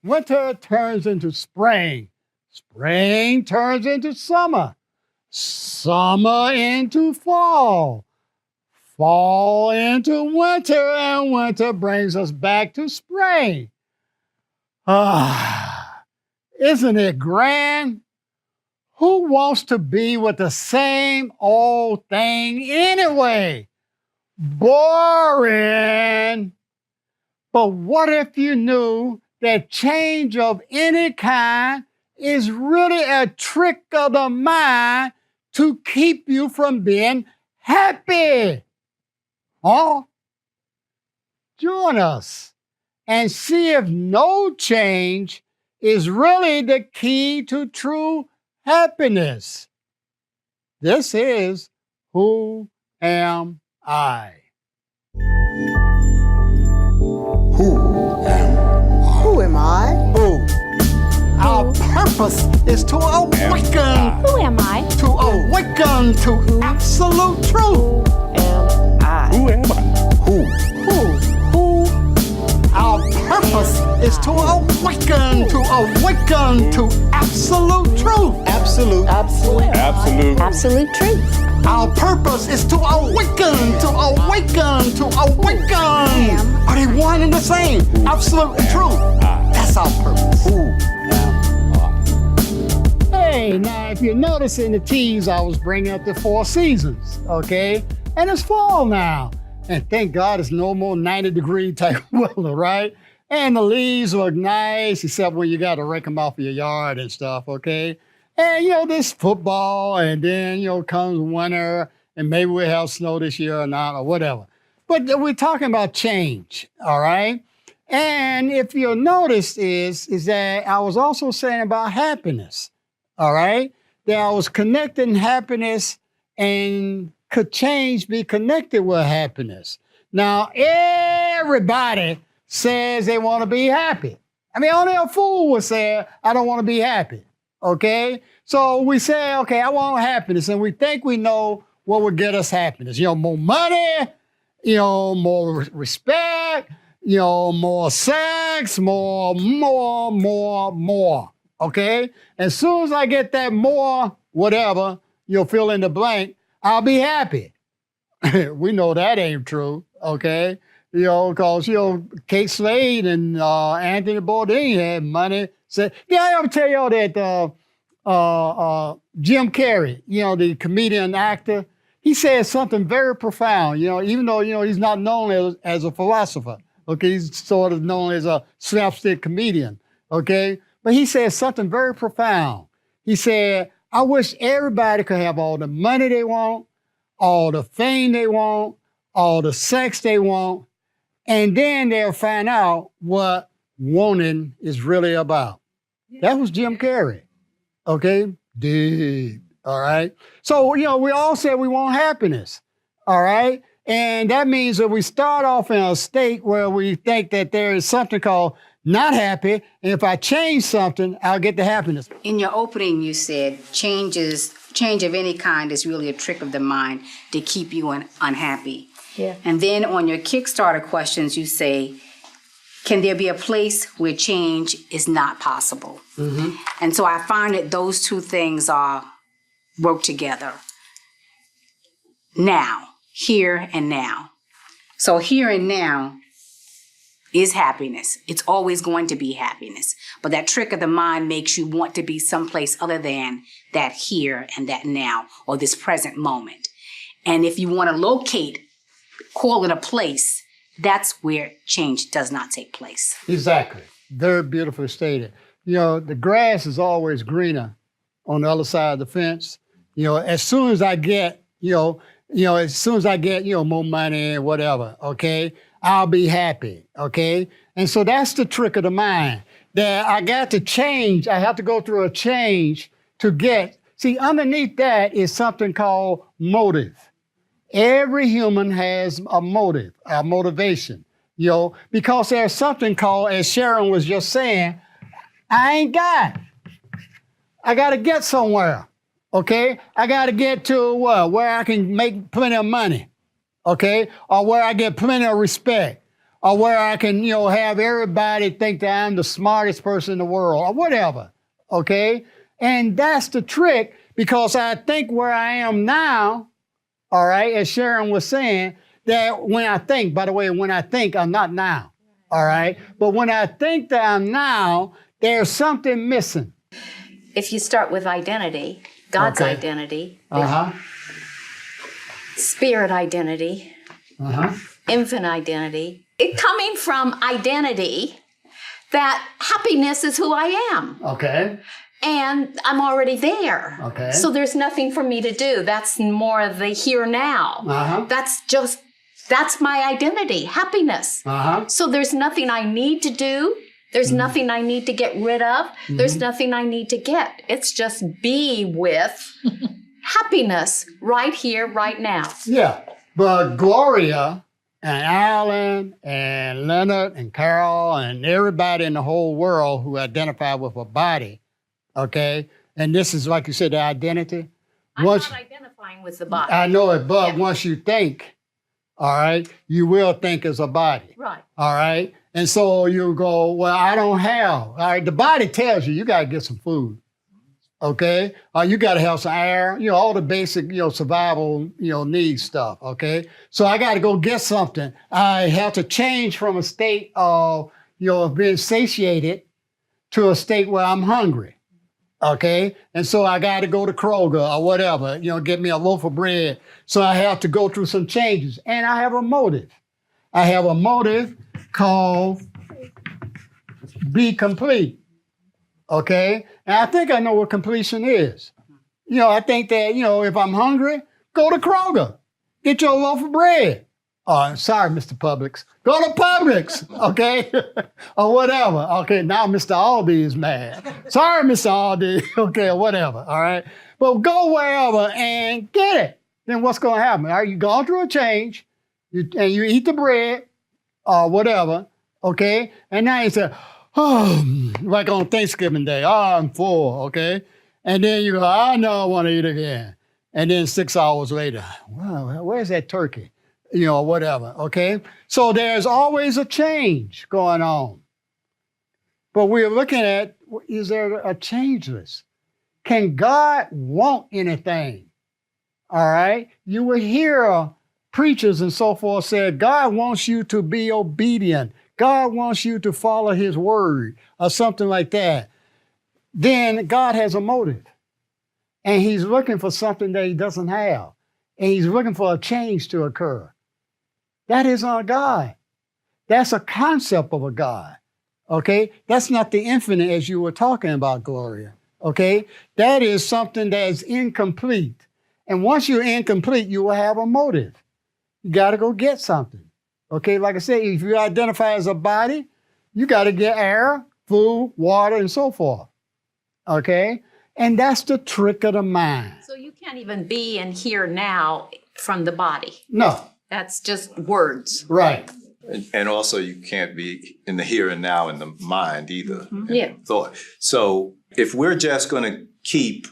Winter turns into spring. Spring turns into summer. Summer into fall. Fall into winter, and winter brings us back to spring. Isn't it grand? Who wants to be with the same old thing anyway? Boring. But what if you knew that change of any kind is really a trick of the mind to keep you from being happy? Huh? Join us and see if no change is really the key to true happiness. This is Who Am I? Who am I? Who am I? Who? Our purpose is to awaken. Who am I? To awaken to absolute truth. Am I? Who am I? Who? Our purpose is to awaken to absolute truth. Absolute. Absolute truth. Our purpose is to awaken. Are they one and the same? Absolute truth. That's our purpose. Who am I? Hey, now if you notice in the teas, I was bringing up the 4 seasons, okay? And it's fall now. And thank God it's no more 90-degree type weather, right? And the leaves look nice, except when you got to rake them off of your yard and stuff, okay? And, this football, and then, comes winter, and maybe we'll have snow this year or not, or whatever. But we're talking about change, all right? And if you'll notice is that I was also saying about happiness, all right? That I was connecting happiness and could change be connected with happiness. Now, everybody says they want to be happy. I mean, only a fool would say, I don't want to be happy, okay? So we say, okay, I want happiness, and we think we know what would get us happiness. More money, more respect, more sex, more, okay? As soon as I get that more, whatever, you'll fill in the blank, I'll be happy. We know that ain't true, okay? Because, Kate Slade and Anthony Bourdain had money. I ever tell y'all that Jim Carrey, the comedian actor, he said something very profound, even though, he's not known as a philosopher, okay? He's sort of known as a slapstick comedian, okay? But he said something very profound. He said, I wish everybody could have all the money they want, all the fame they want, all the sex they want, and then they'll find out what wanting is really about. That was Jim Carrey, okay? Deep, all right? So, we all said we want happiness, all right? And that means that we start off in a state where we think that there is something called not happy, and if I change something, I'll get the happiness. In your opening, you said change of any kind is really a trick of the mind to keep you unhappy. Yeah. And then on your Kickstarter questions, you say, can there be a place where change is not possible? Mm-hmm. And so I find that those two things work together. Now, here and now. So here and now is happiness. It's always going to be happiness. But that trick of the mind makes you want to be someplace other than that here and that now, or this present moment. And if you want to locate, call it a place, that's where change does not take place. Exactly. Very beautifully stated. The grass is always greener on the other side of the fence. As soon as I get, more money, whatever, okay, I'll be happy, okay? And so that's the trick of the mind, that I got to change. I have to go through a change to get. See, underneath that is something called motive. Every human has a motive, a motivation, because there's something called, as Sharon was just saying, I ain't got. I got to get somewhere, okay? I got to get to where I can make plenty of money, okay? Or where I get plenty of respect, or where I can, have everybody think that I'm the smartest person in the world or whatever, okay? And that's the trick, because I think where I am now, all right, as Sharon was saying, that when I think, by the way, when I think, I'm not now, all right? But when I think that I'm now, there's something missing. If you start with identity, God's Okay. identity, Uh-huh, spirit identity, uh-huh. infant identity, it coming from identity that happiness is who I am. Okay, And I'm already there. Okay. So there's nothing for me to do. That's more of the here now. Uh-huh. That's my identity, happiness. uh-huh. So there's nothing I need to do. There's nothing I need to get rid of. There's nothing I need to get. It's just be with happiness right here, right now. Yeah, but Gloria and Alan and Leonard and Carol and everybody in the whole world who identify with a body, okay? And this is, like you said, the identity. I'm Once, not identifying with the body. I know it, but Yeah. once you think, all right, you will think as a body, Right. all right? And so you go, well, I don't have, all right? The body tells you got to get some food, okay? You got to have some air, all the basic, survival, needs stuff, okay? So I got to go get something. I have to change from a state of, being satiated to a state where I'm hungry, okay? And so I got to go to Kroger or whatever, get me a loaf of bread. So I have to go through some changes, and I have a motive. I have a motive called be complete, okay? And I think I know what completion is. I think that, if I'm hungry, go to Kroger, get your loaf of bread. Oh, sorry, Mr. Publix. Go to Publix, okay? Or whatever. Okay, now Mr. Aldi is mad. Sorry, Mr. Aldi, okay, or whatever, all right? But go wherever and get it. Then what's going to happen? All right, you go through a change, and you eat the bread, or whatever, okay? And now you say, oh, like on Thanksgiving Day, I'm full, okay? And then you go, I know I want to eat again. And then 6 hours later, wow, where's that turkey? Whatever, okay? So there's always a change going on. But we're looking at, is there a changeless? Can God want anything? All right? You will hear preachers and so forth say, God wants you to be obedient. God wants you to follow his word or something like that. Then God has a motive. And he's looking for something that he doesn't have. And he's looking for a change to occur. That is not God. That's a concept of a God. Okay? That's not the infinite as you were talking about, Gloria. Okay? That is something that is incomplete. And once you're incomplete, you will have a motive. You got to go get something. Okay? Like I said, if you identify as a body, you got to get air, food, water, and so forth. Okay? And that's the trick of the mind. So you can't even be in here now from the body. No. That's just words. Right. And also you can't be in the here and now in the mind either. Yeah. Thought. So if we're just going to keep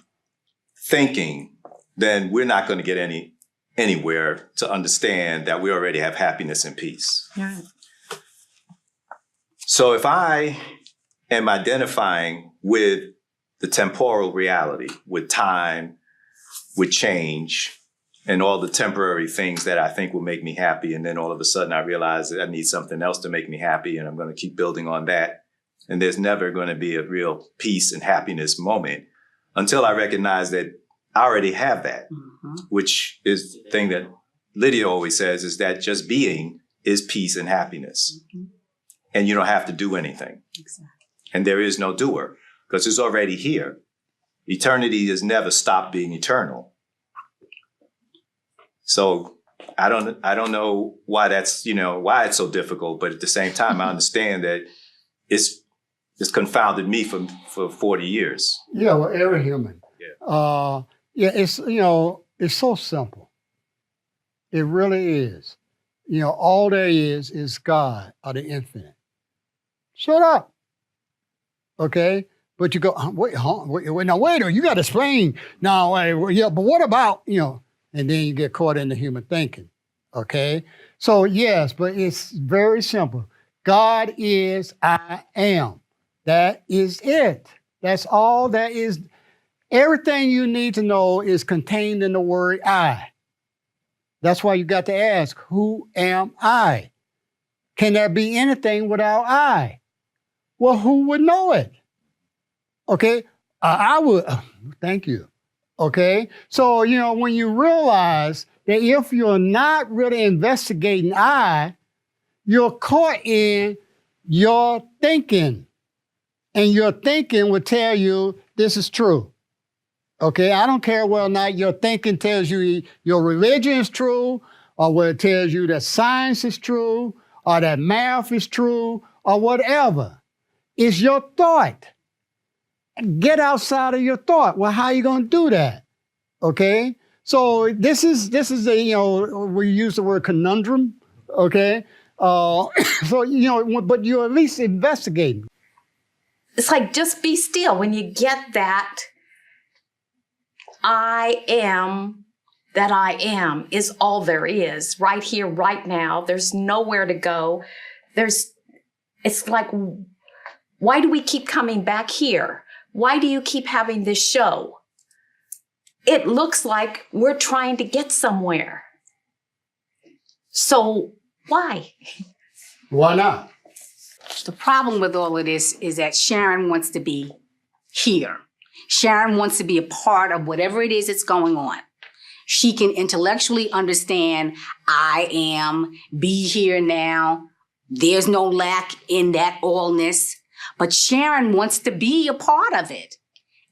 thinking, then we're not going to get anywhere to understand that we already have happiness and peace. Right. So if I am identifying with the temporal reality, with time, with change, and all the temporary things that I think will make me happy, and then all of a sudden I realize that I need something else to make me happy, and I'm going to keep building on that. And there's never going to be a real peace and happiness moment until I recognize that I already have that, which is the thing that Lydia always says, is that just being is peace and happiness. And you don't have to do anything. Exactly. And there is no doer, because it's already here. Eternity has never stopped being eternal. So I don't know why that's, why it's so difficult, but at the same time, I understand that it's confounded me for 40 years. Yeah, well, every human. Yeah. It's, it's so simple. It really is. All there is God or the infinite. Shut up. Okay? But you go, wait, now, wait, you got to explain. Now, yeah, but what about, and then you get caught in the human thinking. Okay? So yes, but it's very simple. God is I am. That is it. That's all that is. Everything you need to know is contained in the word I. That's why you got to ask, who am I? Can there be anything without I? Well, who would know it? Okay, I would. Thank you. Okay, so, when you realize that if you're not really investigating I, you're caught in your thinking. And your thinking will tell you this is true. Okay, I don't care whether or not your thinking tells you your religion is true, or whether it tells you that science is true, or that math is true, or whatever. It's your thought. Get outside of your thought. Well, how are you going to do that? Okay, so this is a, we use the word conundrum. Okay, so but you're at least investigating. It's like, just be still. When you get that, I am that I am is all there is, right here, right now. There's nowhere to go. It's like, why do we keep coming back here? Why do you keep having this show? It looks like we're trying to get somewhere. So why? Why not? The problem with all of this is that Sharon wants to be here. Sharon wants to be a part of whatever it is that's going on. She can intellectually understand, I am, be here now. There's no lack in that allness. But Sharon wants to be a part of it.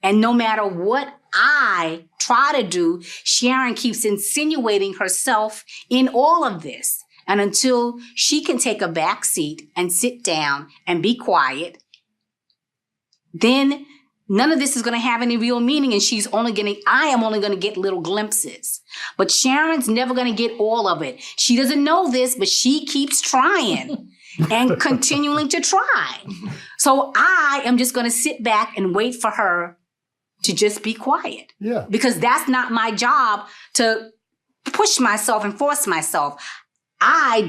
And no matter what I try to do, Sharon keeps insinuating herself in all of this. And until she can take a back seat and sit down and be quiet, then none of this is going to have any real meaning. And I am only going to get little glimpses. But Sharon's never going to get all of it. She doesn't know this, but she keeps trying and continuing to try. So I am just going to sit back and wait for her to just be quiet. Yeah. Because that's not my job to push myself and force myself. I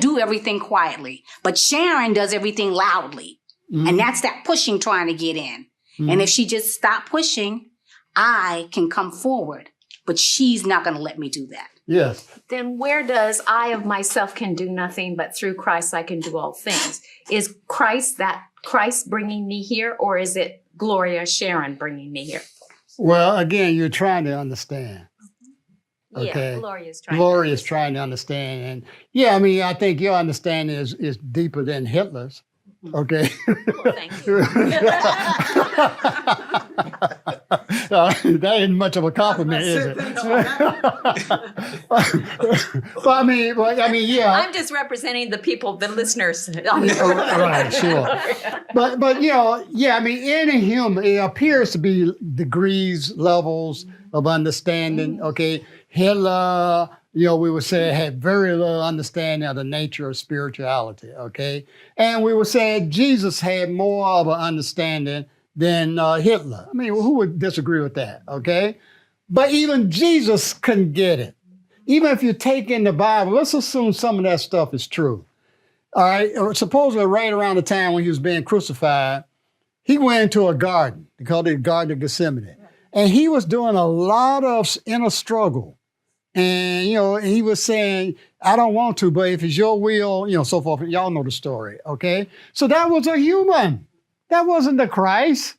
do everything quietly, but Sharon does everything loudly. Mm-hmm. And that's that pushing trying to get in. Mm-hmm. And if she just stopped pushing, I can come forward, but she's not going to let me do that. Yes. Then where does I of myself can do nothing, but through Christ I can do all things? Is Christ bringing me here, or is it Gloria Sharon bringing me here? Well, again, you're trying to understand. Okay. Yeah, Gloria's trying to understand. And yeah, I think your understanding is deeper than Hitler's. Okay. Well, thank you. That ain't much of a compliment, is it? Yeah. I'm just representing the people, the listeners. Right, sure. But in a human, it appears to be degrees, levels of understanding. Okay, Hitler, we would say had very little understanding of the nature of spirituality. Okay, and we would say Jesus had more of an understanding than Hitler. Who would disagree with that? Okay, but even Jesus couldn't get it. Even if you take in the Bible, let's assume some of that stuff is true. All right, supposedly right around the time when he was being crucified, he went into a garden. They called it the Garden of Gethsemane. And he was doing a lot of inner struggle. And, he was saying, I don't want to, but if it's your will, so forth. Y'all know the story, okay? So that was a human. That wasn't the Christ.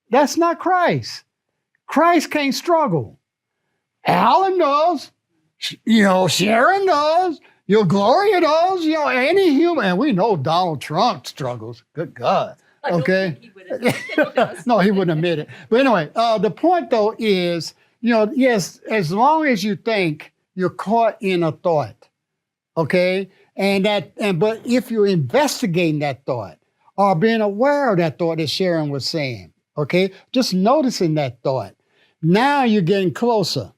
That's not Christ. Christ can't struggle. Alan does. Sharon does. Gloria does. Any human. And we know Donald Trump struggles. Good God. Okay. No, he wouldn't admit it. But anyway, the point though is, yes, as long as you think, you're caught in a thought. Okay. But if you're investigating that thought or being aware of that thought, as Sharon was saying, okay, just noticing that thought, now you're getting closer.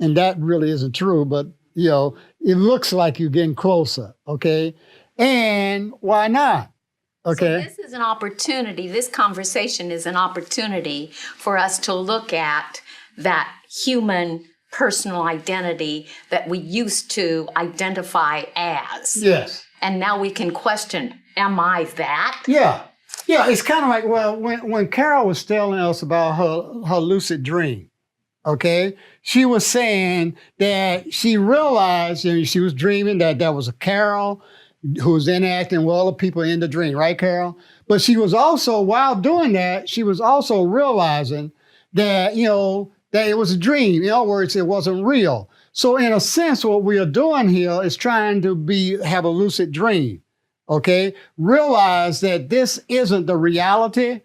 And that really isn't true, but it looks like you're getting closer. Okay. And why not? Okay. So this is an opportunity. This conversation is an opportunity for us to look at that human personal identity that we used to identify as. Yes. And now we can question, am I that? Yeah. Yeah, it's kind of like, well, when Carol was telling us about her lucid dream, okay, she was saying that she realized, and she was dreaming that there was a Carol who was interacting with all the people in the dream, right, Carol? But she was also, while doing that, she was also realizing that, that it was a dream. In other words, it wasn't real. So in a sense, what we are doing here is trying to have a lucid dream. Okay, realize that this isn't the reality,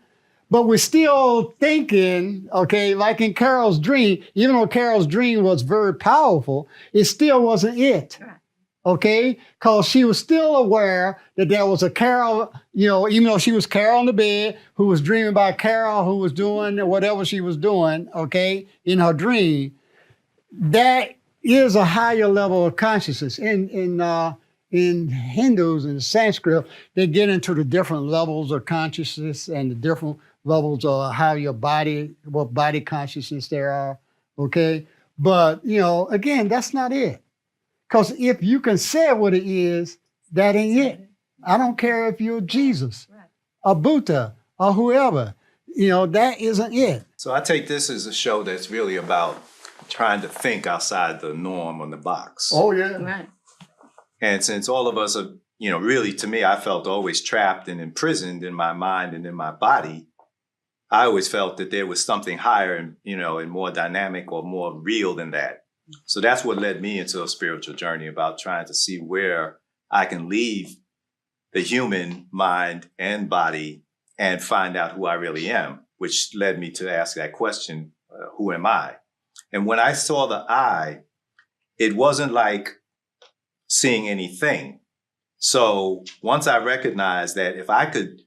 but we're still thinking, okay, like in Carol's dream, even though Carol's dream was very powerful, it still wasn't it. Okay, because she was still aware that there was a Carol, even though she was Carol in the bed, who was dreaming about Carol, who was doing whatever she was doing, okay, in her dream. That is a higher level of consciousness. In Hindus and Sanskrit, they get into the different levels of consciousness and the different levels of what body consciousness there are, okay? But, again, that's not it. Because if you can say what it is, that ain't it. I don't care if you're Jesus, or Buddha, or whoever, that isn't it. So I take this as a show that's really about trying to think outside the norm on the box. Oh, yeah. Right. And since all of us are, really, to me, I felt always trapped and imprisoned in my mind and in my body. I always felt that there was something higher and, and more dynamic or more real than that. So that's what led me into a spiritual journey about trying to see where I can leave the human mind and body and find out who I really am, which led me to ask that question, who am I? And when I saw the I, it wasn't like seeing anything. So once I recognized that if I could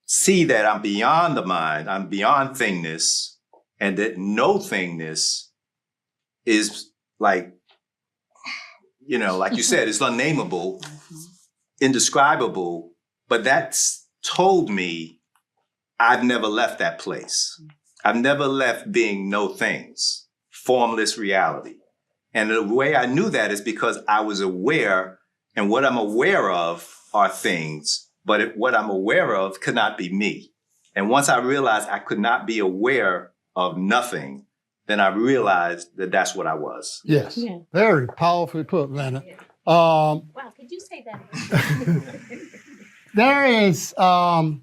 see that I'm beyond the mind, I'm beyond thingness, and that no thingness is like you said, it's unnameable, indescribable, but that's told me I've never left that place. I've never left being no things, formless reality. And the way I knew that is because I was aware, and what I'm aware of are things, but what I'm aware of could not be me. And once I realized I could not be aware of nothing, then I realized that that's what I was. Yes. Yeah. Very powerfully put, Leonard. Wow, could you say that? There is, when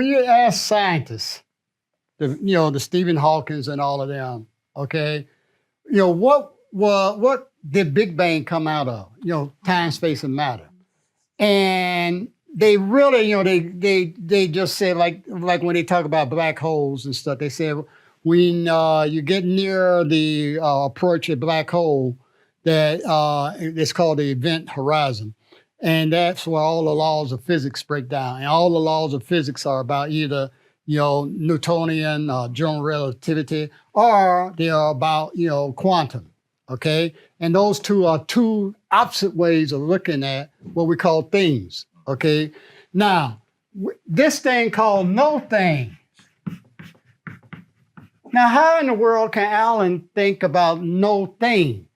you ask scientists, the Stephen Hawkins and all of them, okay, what did Big Bang come out of? Time, space, and matter. And they really, they just said, like when they talk about black holes and stuff, they said, when you get near the approach of black hole, that it's called the event horizon. And that's where all the laws of physics break down. And all the laws of physics are about either, Newtonian general relativity, or they are about, quantum, okay? And those two are two opposite ways of looking at what we call things, okay? Now, this thing called no thing. Now, how in the world can Alan think about no thing,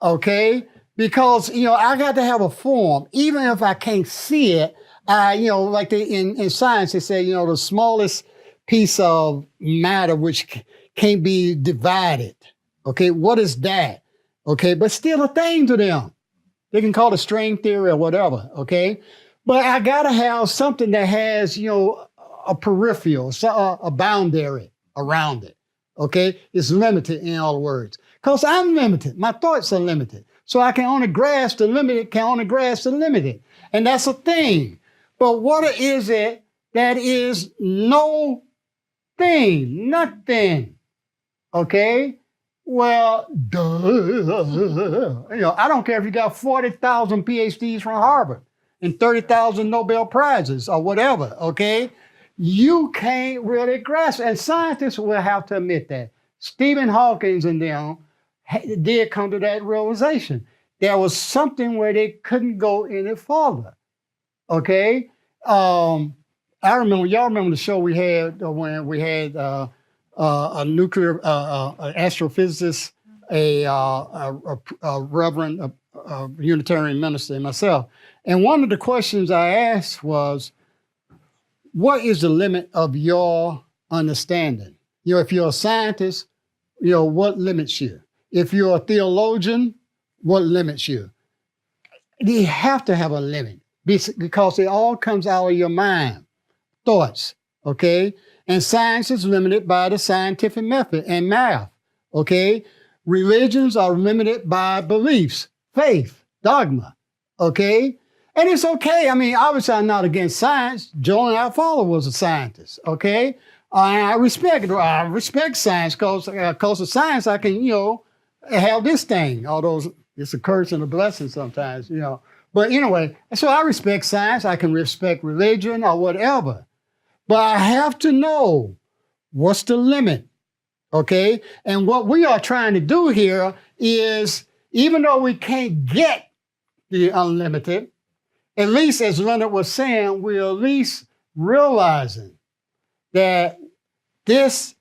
okay? Because, I got to have a form. Even if I can't see it, like in science, they say, the smallest piece of matter which can't be divided. Okay, what is that? Okay, but still a thing to them. They can call it string theory or whatever, okay? But I got to have something that has, a peripheral, a boundary around it, okay? It's limited in other words. Because I'm limited. My thoughts are limited. So I can only grasp the limited, And that's a thing. But what is it that is no thing, nothing? Okay? Well, duh. I don't care if you got 40,000 PhDs from Harvard and 30,000 Nobel Prizes or whatever, okay? You can't really grasp it. And scientists will have to admit that. Stephen Hawking and them did come to that realization. There was something where they couldn't go any farther. Okay? I remember, y'all remember the show we had when we had a nuclear astrophysicist, a reverend, a Unitarian minister, and myself. And one of the questions I asked was, what is the limit of your understanding? You know, if you're a scientist, you know, what limits you? If you're a theologian, what limits you? You have to have a limit because it all comes out of your mind, thoughts, okay? And science is limited by the scientific method and math, okay? Religions are limited by beliefs, faith, dogma, okay? And it's okay. I mean, obviously, I'm not against science. Joan our father was a scientist, okay? I respect science because of science, I can, you know, have this thing, although it's a curse and a blessing sometimes, you know. But anyway, so I respect science. I can respect religion or whatever. But I have to know what's the limit, okay? And what we are trying to do here is, even though we can't get the unlimited, at least as Leonard was saying, we're at least realizing that this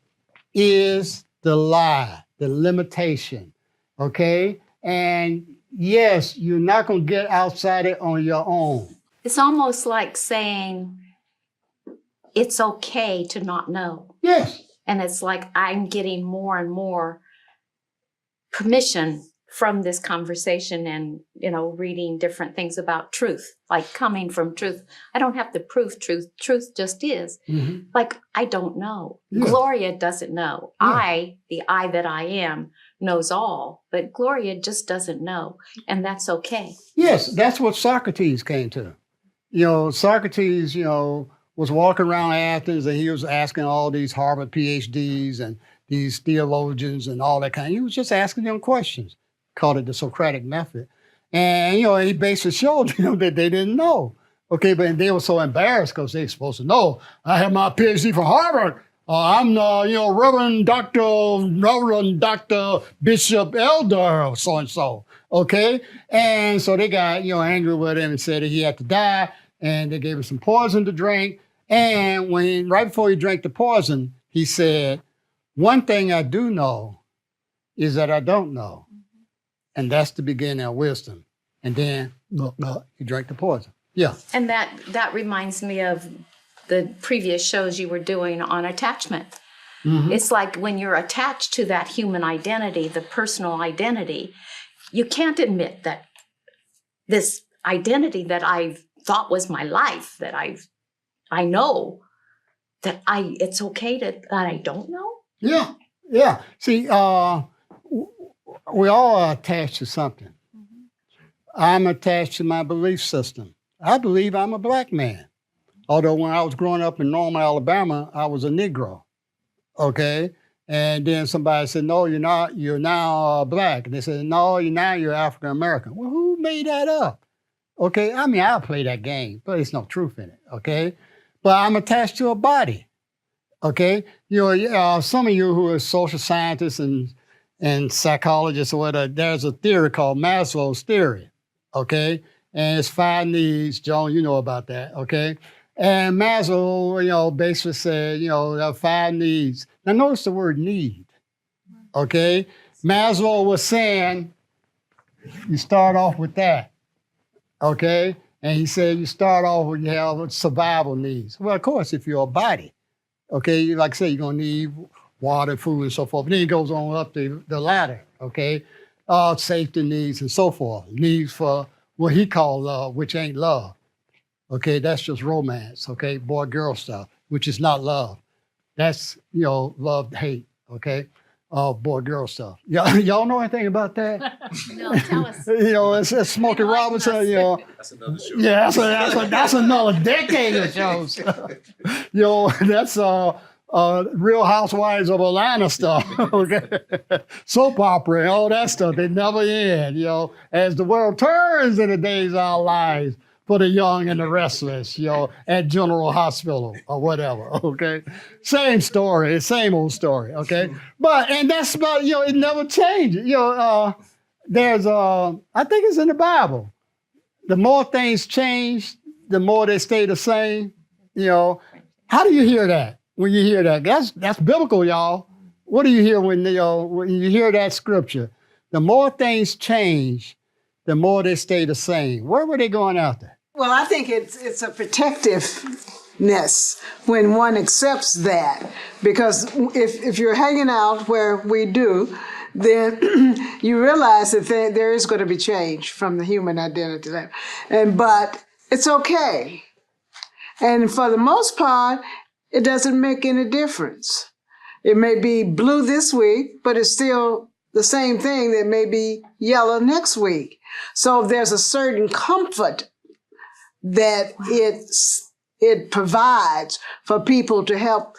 is the lie, the limitation, okay? And yes, you're not going to get outside it on your own. It's almost like saying it's okay to not know. Yes. And it's like I'm getting more and more permission from this conversation and, you know, reading different things about truth, like coming from truth. I don't have to prove truth. Truth just is. Mm-hmm. Like, I don't know. Yeah. Gloria doesn't know. Yeah. The I that I am, knows all, but Gloria just doesn't know. And that's okay. Yes, that's what Socrates came to. You know, Socrates, you know, was walking around Athens and he was asking all these Harvard PhDs and these theologians and all that kind. He was just asking them questions. Called it the Socratic method. And, you know, he basically showed them that they didn't know. Okay, but they were so embarrassed because they were supposed to know. I have my PhD from Harvard. I'm the, you know, Reverend Dr. Bishop Elder so-and-so. Okay? And so they got, you know, angry with him and said that he had to die. And they gave him some poison to drink. And right before he drank the poison, he said, one thing I do know is that I don't know. And that's the beginning of wisdom. And then he drank the poison. Yeah. And that reminds me of the previous shows you were doing on attachment. Mm-hmm. It's like when you're attached to that human identity, the personal identity, you can't admit that this identity that I thought was my life, that I know, that it's okay that I don't know. Yeah. Yeah. See, we all are attached to something. Mm-hmm. I'm attached to my belief system. I believe I'm a black man. Although when I was growing up in Norman, Alabama, I was a Negro. Okay? And then somebody said, no, you're not. You're now black. And they said, no, you're African American. Well, who made that up? Okay? I mean, I'll play that game, but there's no truth in it. Okay? But I'm attached to a body. Okay? You know, some of you who are social scientists and psychologists or whatever, there's a theory called Maslow's theory, okay? And it's 5 needs. Joan, you know about that, okay? And Maslow, you know, basically said, you know, there are 5 needs. Now notice the word need, okay? Maslow was saying, you start off with that, okay? And he said you start off with your survival needs. Well, of course, if you're a body, okay, like I say, you're gonna need water, food, and so forth. But then he goes on up the ladder, okay? Safety needs and so forth. Needs for what he called love, which ain't love. Okay, that's just romance, okay? Boy-girl stuff, which is not love. That's, you know, love, hate, okay? Boy-girl stuff. Y'all know anything about that? No, tell us. You know, it's Smokey Robinson, you know. That's another show. Yeah, that's another decade of shows. You know, that's Real Housewives of Atlanta stuff, okay? Soap opera and all that stuff. They never end, you know, as the world turns in the days of our lives for the young and the restless, you know, at General Hospital or whatever, okay? Same story, same old story, okay? But, and that's about, you know, it never changes. You know, there's, I think it's in the Bible. The more things change, the more they stay the same, you know. How do you hear that? when you hear that? That's biblical, y'all. What do you hear when you hear that scripture? The more things change, the more they stay the same. Where were they going after? Well, I think it's a protectiveness when one accepts that. Because if you're hanging out where we do, then you realize that there is going to be change from the human identity. But it's okay. And for the most part, it doesn't make any difference. It may be blue this week, but it's still the same thing that may be yellow next week. So there's a certain comfort that it provides for people to help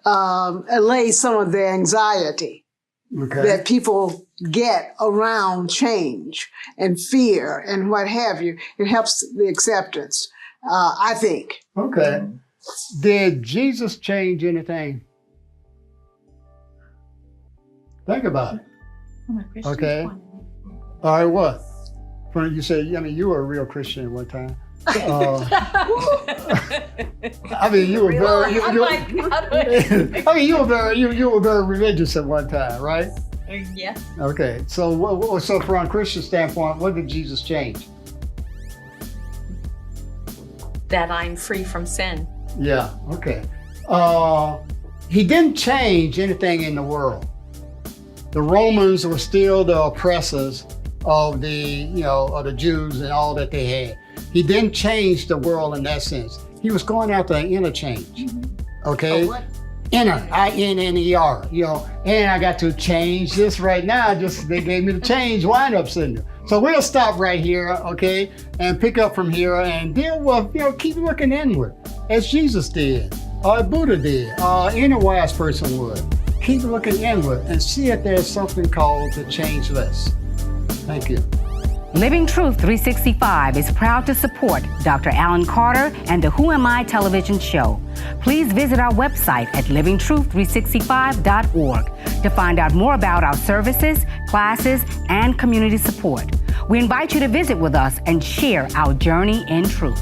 allay some of their anxiety that people get around change and fear and what have you. It helps the acceptance, I think. Okay. Did Jesus change anything? Think about it. Okay. All right, what? You said, you were a real Christian at one time. I mean, you were very. You were very religious at one time, right? Yeah. Okay. So from a Christian standpoint, what did Jesus change? That I'm free from sin. Yeah. Okay. He didn't change anything in the world. The Romans were still the oppressors of the Jews and all that they had. He didn't change the world in that sense. He was going after an interchange. Okay? What? Inner, I-N-N-E-R, and I got to change this right now. They gave me the change wind-up syndrome. So we'll stop right here, okay, and pick up from here and deal with, keep looking inward, as Jesus did, or Buddha did, or any wise person would. Keep looking inward and see if there's something called the changeless. Thank you. Living Truth 365 is proud to support Dr. Alan Carter and the Who Am I television show. Please visit our website at livingtruth365.org to find out more about our services, classes, and community support. We invite you to visit with us and share our journey in truth.